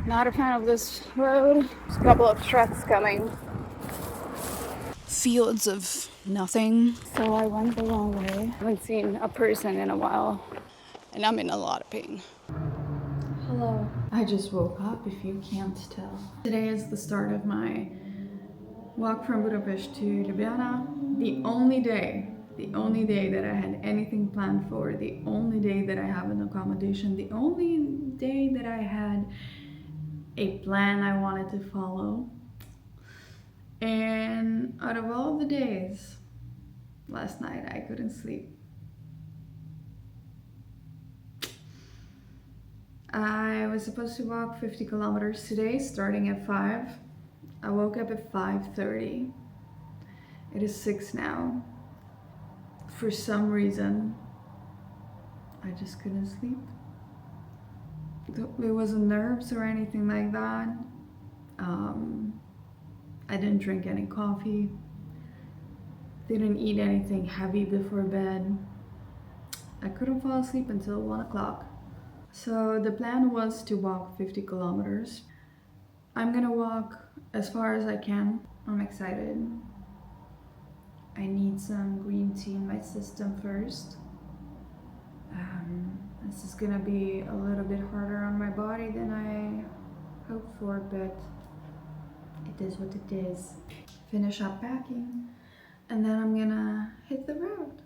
Not a fan of this road. There's a couple of trucks coming. Fields of nothing. So I went the wrong way. I haven't seen a person in a while. And I'm in a lot of pain. Hello. I just woke up, if you can't tell. Today is the start of my walk from Budapest to Ljubljana. The only day that I had anything planned for, the only day that I have an accommodation, the only day that I had a plan I wanted to follow. And out of all the days, last night I couldn't sleep. I was supposed to walk 50 kilometers today, starting at 5. I woke up at 5:30. It is 6 now. For some reason, I just couldn't sleep. It wasn't nerves or anything like that. I didn't drink any coffee. Didn't eat anything heavy before bed. I couldn't fall asleep until 1 o'clock. So the plan was to walk 50 kilometers. I'm gonna walk as far as I can. I'm excited. I need some green tea in my system first. This is gonna be a little bit harder on my body than I hoped for, but it is what it is. Finish up packing, and then I'm gonna hit the road.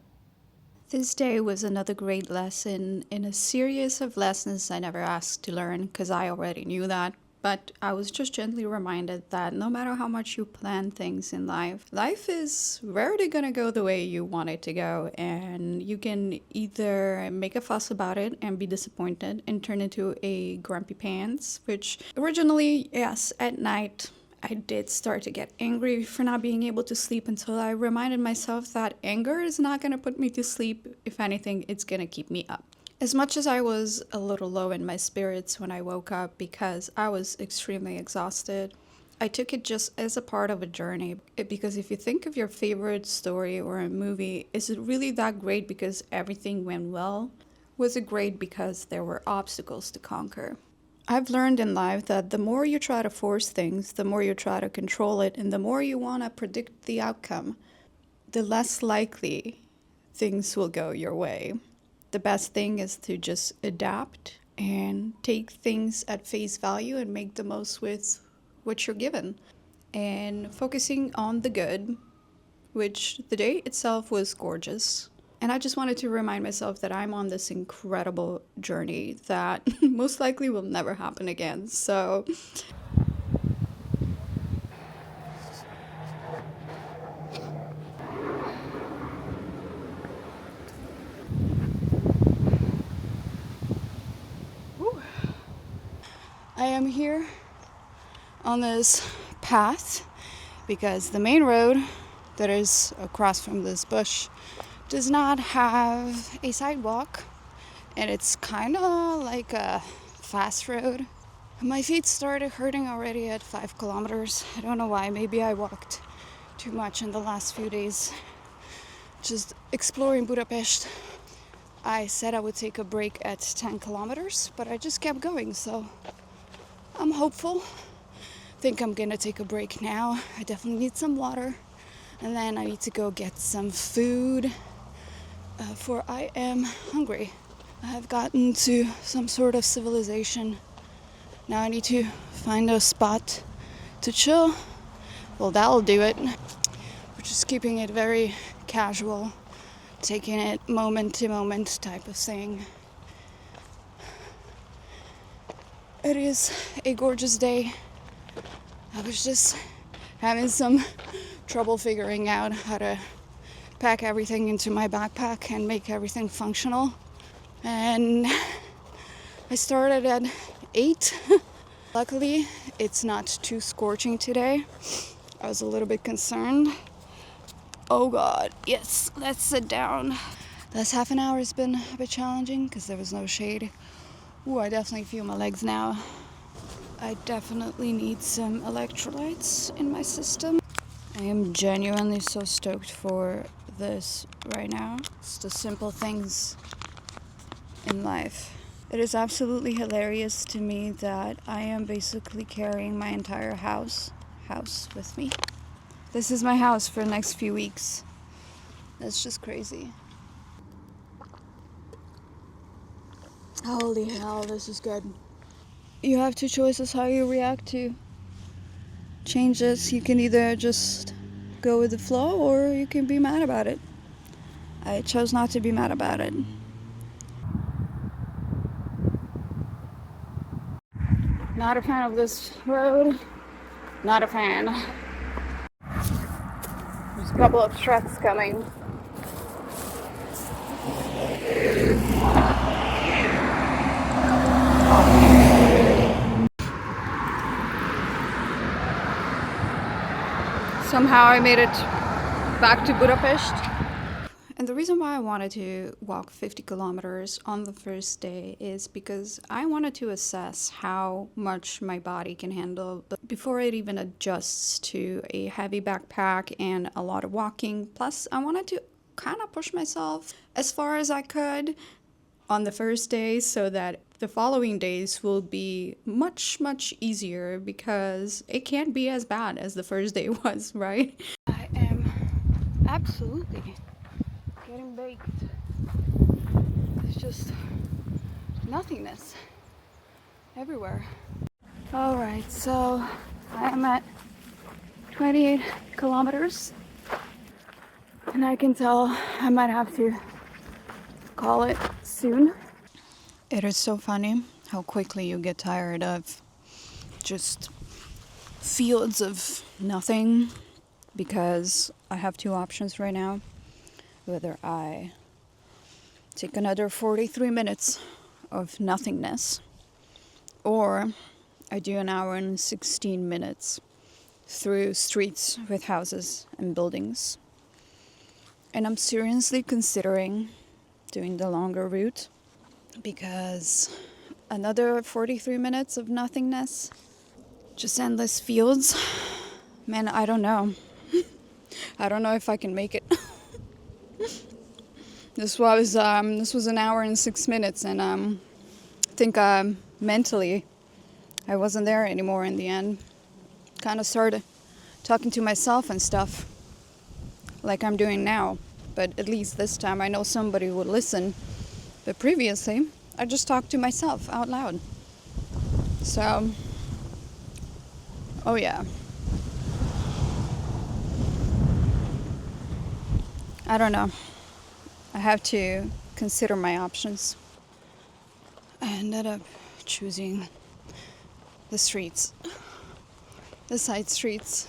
This day was another great lesson in a series of lessons I never asked to learn because I already knew that. But I was just gently reminded that no matter how much you plan things in life, life is rarely gonna go the way you want it to go. And you can either make a fuss about it and be disappointed and turn into a grumpy pants, which originally, yes, at night, I did start to get angry for not being able to sleep until I reminded myself that anger is not gonna put me to sleep. If anything, it's gonna keep me up. As much as I was a little low in my spirits when I woke up because I was extremely exhausted, I took it just as a part of a journey. Because if you think of your favorite story or a movie, is it really that great because everything went well? Was it great because there were obstacles to conquer? I've learned in life that the more you try to force things, the more you try to control it, and the more you want to predict the outcome, the less likely things will go your way. The best thing is to just adapt and take things at face value and make the most with what you're given. And focusing on the good, which the day itself was gorgeous. And I just wanted to remind myself that I'm on this incredible journey that most likely will never happen again. So I am here on this path because the main road that is across from this bush does not have a sidewalk, and it's kind of like a fast road. My feet started hurting already at 5 kilometers. I don't know why. Maybe I walked too much in the last few days just exploring Budapest. I said I would take a break at 10 kilometers, but I just kept going, so I'm hopeful. Think I'm gonna take a break now. I definitely need some water, and then I need to go get some food, for I am hungry. I have gotten to some sort of civilization. Now I need to find a spot to chill. Well, that'll do it. We're just keeping it very casual, taking it moment to moment type of thing. It is a gorgeous day. I was just having some trouble figuring out how to pack everything into my backpack and make everything functional. And I started at 8. Luckily, it's not too scorching today. I was a little bit concerned. Oh God, yes, let's sit down. Last half an hour has been a bit challenging because there was no shade. Ooh, I definitely feel my legs now. I definitely need some electrolytes in my system. I am genuinely so stoked for this right now. It's the simple things in life. It is absolutely hilarious to me that I am basically carrying my entire house with me. This is my house for the next few weeks. That's just crazy. Holy hell, this is good. You have two choices how you react to changes. You can either just go with the flow or you can be mad about it. I chose not to be mad about it. Not a fan of this road. Not a fan. There's a couple of trucks coming. Somehow I made it back to Budapest. And the reason why I wanted to walk 50 kilometers on the first day is because I wanted to assess how much my body can handle before it even adjusts to a heavy backpack and a lot of walking. Plus, I wanted to kind of push myself as far as I could on the first day so that the following days will be much, much easier because it can't be as bad as the first day was, right? I am absolutely getting baked. It's just nothingness everywhere. Alright, so I am at 28 kilometers and I can tell I might have to call it soon. It is so funny how quickly you get tired of just fields of nothing, because I have two options right now. Whether I take another 43 minutes of nothingness or I do an hour and 16 minutes through streets with houses and buildings. And I'm seriously considering doing the longer route because another 43 minutes of nothingness, just endless fields, man, I don't know. I don't know if I can make it. This was an hour and 6 minutes, and I think mentally I wasn't there anymore in the end. Kind of started talking to myself and stuff, like I'm doing now. But at least this time I know somebody would listen. But previously, I just talked to myself out loud. So, oh yeah. I don't know. I have to consider my options. I ended up choosing the streets, the side streets,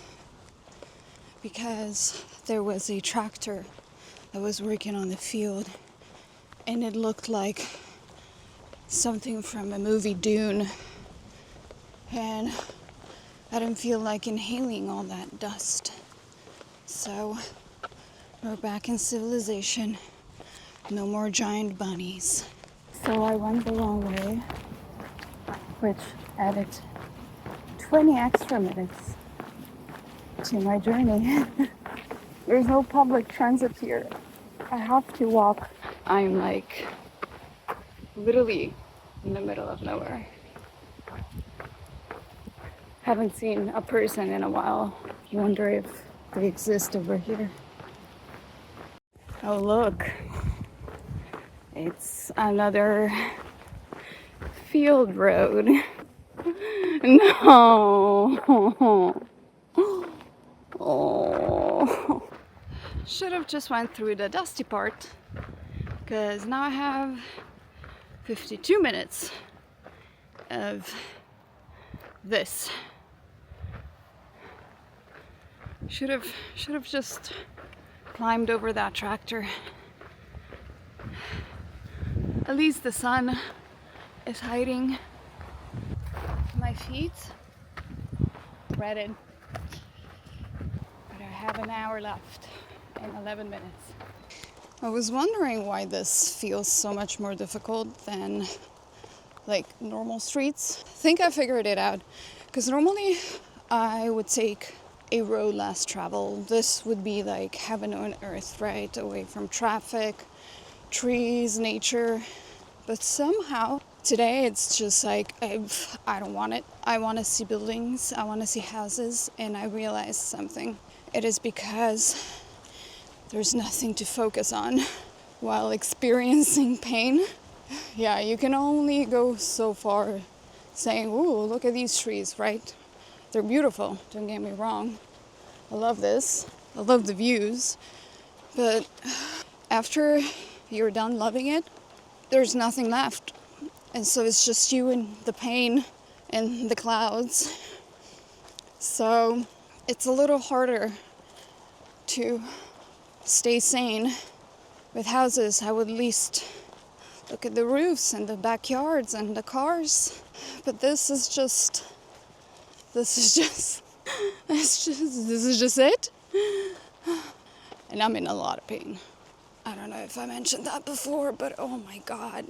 because there was a tractor that was working on the field and it looked like something from a movie, Dune, and I didn't feel like inhaling all that dust. So we're back in civilization. No more giant bunnies. So I went the long way, which added 20 extra minutes to my journey. There's no public transit here. I have to walk. I'm like literally in the middle of nowhere. Haven't seen a person in a while. I wonder if they exist over here. Oh look, it's another field road. No. Oh. Should have just went through the dusty part, because now I have 52 minutes of this. Should have just climbed over that tractor. At least the sun is hiding my feet. Ready. But I have an hour left and 11 minutes. I was wondering why this feels so much more difficult than like normal streets. I think I figured it out, because normally I would take a road less traveled. This would be like heaven on earth, right? Away from traffic, trees, nature. But somehow Today it's just like, I don't want it. I want to see buildings, I want to see houses, and I realized something. It is because there's nothing to focus on while experiencing pain. Yeah, you can only go so far saying, ooh, look at these trees, right? They're beautiful, don't get me wrong. I love this. I love the views. But after you're done loving it, there's nothing left. And so it's just you and the pain and the clouds. So it's a little harder to stay sane. With houses, I would at least look at the roofs and the backyards and the cars. But this is just this is just it. And I'm in a lot of pain. I don't know if I mentioned that before, but oh my God.